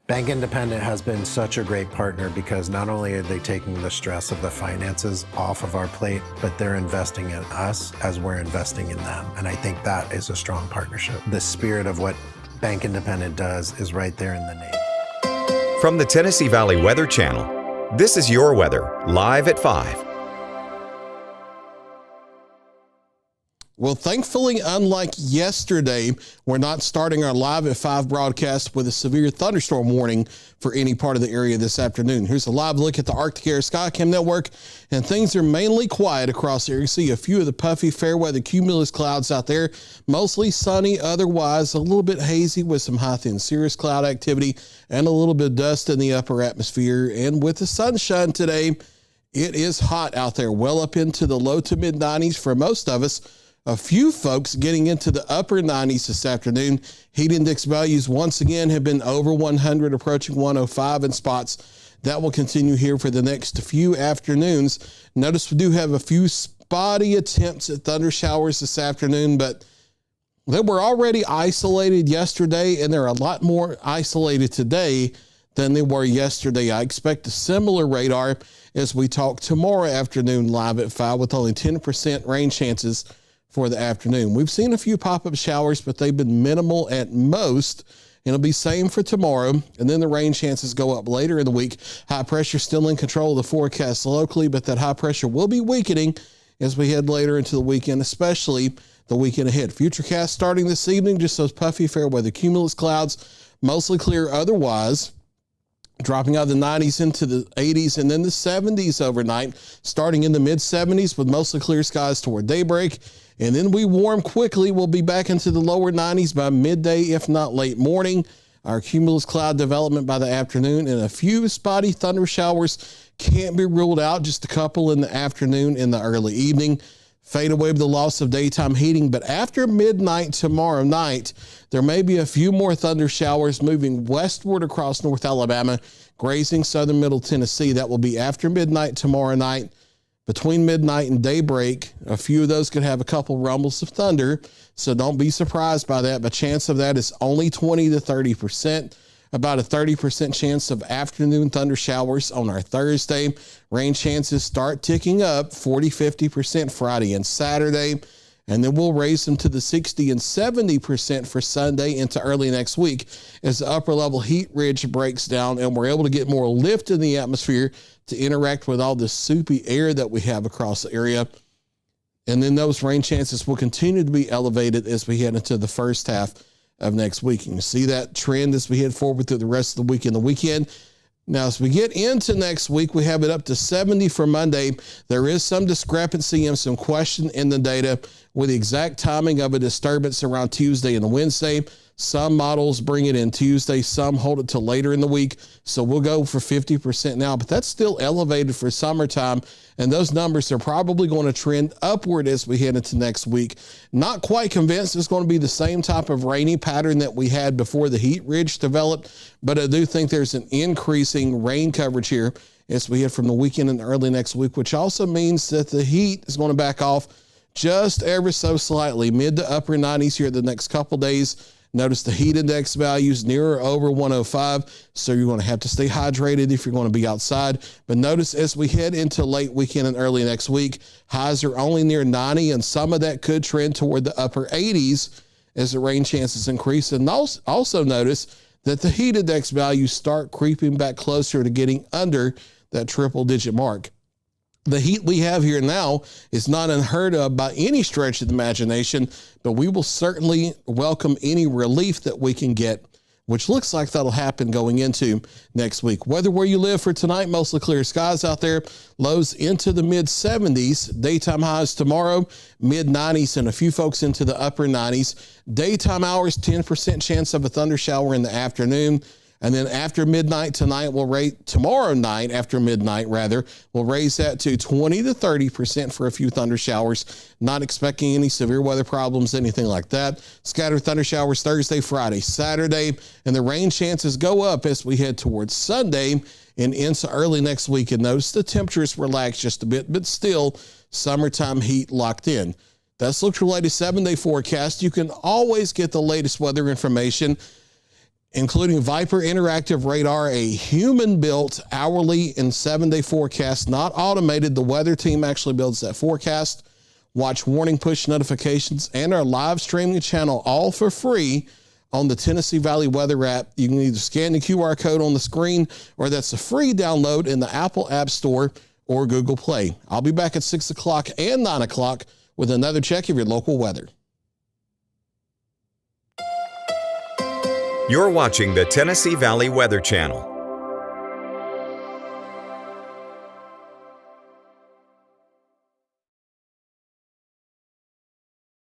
Bank Independent has been such a great partner because not only are they taking the stress of the finances off of our plate, but they're investing in us as we're investing in them. And I think that is a strong partnership. The spirit of what Bank Independent does is right there in the name. From the Tennessee Valley Weather Channel, this is your weather, live at 5. Well, thankfully, unlike yesterday, we're not starting our Live at 5 broadcast with a severe thunderstorm warning for any part of the area this afternoon. Here's a live look at the Arctic Air Skycam network, and things are mainly quiet across the area. You see a few of the puffy fair weather cumulus clouds out there, mostly sunny, otherwise a little bit hazy with some high thin cirrus cloud activity and a little bit of dust in the upper atmosphere. And with the sunshine today, it is hot out there, well up into the low to mid 90s for most of us. A few folks getting into the upper 90s this afternoon. Heat index values once again have been over 100, approaching 105 in spots. That will continue here for the next few afternoons. Notice we do have a few spotty attempts at thunder showers this afternoon, but they were already isolated yesterday, and they're a lot more isolated today than they were yesterday. I expect a similar radar as we talk tomorrow afternoon live at 5 with only 10% rain chances for the afternoon. We've seen a few pop-up showers, but they've been minimal at most. It'll be same for tomorrow, and then the rain chances go up later in the week. High pressure still in control of the forecast locally, but that high pressure will be weakening as we head later into the weekend, especially the weekend ahead. Futurecast starting this evening, just those puffy fair weather cumulus clouds, mostly clear otherwise, dropping out of the 90s into the 80s and then the 70s overnight, starting in the mid-70s with mostly clear skies toward daybreak. And then we warm quickly. We'll be back into the lower 90s by midday, if not late morning. Our cumulus cloud development by the afternoon, and a few spotty thunder showers can't be ruled out, just a couple in the afternoon and the early evening. Fade away with the loss of daytime heating, but after midnight tomorrow night, there may be a few more thunder showers moving westward across North Alabama, grazing southern middle Tennessee. That will be after midnight tomorrow night. Between midnight and daybreak, a few of those could have a couple rumbles of thunder, so don't be surprised by that. But chance of that is only 20 to 30%. About a 30% chance of afternoon thunder showers on our Thursday. Rain chances start ticking up 40-50% Friday and Saturday, and then we'll raise them to the 60 and 70% for Sunday into early next week as the upper level heat ridge breaks down and we're able to get more lift in the atmosphere to interact with all the soupy air that we have across the area. And then those rain chances will continue to be elevated as we head into the first half of next week. And you see that trend as we head forward through the rest of the week and the weekend. Now, as we get into next week, we have it up to 70 for Monday. There is some discrepancy and some question in the data with the exact timing of a disturbance around Tuesday and Wednesday. Some models bring it in Tuesday, some hold it till later in the week. So we'll go for 50% now, but that's still elevated for summertime. And those numbers are probably going to trend upward as we head into next week. Not quite convinced it's going to be the same type of rainy pattern that we had before the heat ridge developed, but I do think there's an increasing rain coverage here as we head from the weekend and early next week, which also means that the heat is going to back off just ever so slightly, mid to upper 90s here the next couple days. Notice the heat index values nearer over 105, so you're going to have to stay hydrated if you're going to be outside. But notice as we head into late weekend and early next week, highs are only near 90, and some of that could trend toward the upper 80s as the rain chances increase. And also notice that the heat index values start creeping back closer to getting under that triple-digit mark. The heat we have here now is not unheard of by any stretch of the imagination, but we will certainly welcome any relief that we can get, which looks like that'll happen going into next week. Weather where you live for tonight, mostly clear skies out there, lows into the mid-70s, daytime highs tomorrow, mid-90s, and a few folks into the upper 90s. Daytime hours, 10% chance of a thunder shower in the afternoon. And then after midnight tonight, tomorrow night after midnight, we'll raise that to 20 to 30% for a few thunder showers. Not expecting any severe weather problems, anything like that. Scattered thunder showers Thursday, Friday, Saturday, and the rain chances go up as we head towards Sunday and into early next week. And notice the temperatures relax just a bit, but still summertime heat locked in. That's Look for your latest 7-day forecast. You can always get the latest weather information including Viper Interactive Radar, a human-built hourly and 7-day forecast, not automated. The weather team actually builds that forecast. Watch warning push notifications and our live streaming channel all for free on the Tennessee Valley Weather app. You can either scan the QR code on the screen, or that's a free download in the Apple App Store or Google Play. I'll be back at 6 o'clock and 9 o'clock with another check of your local weather. You're watching the Tennessee Valley Weather Channel.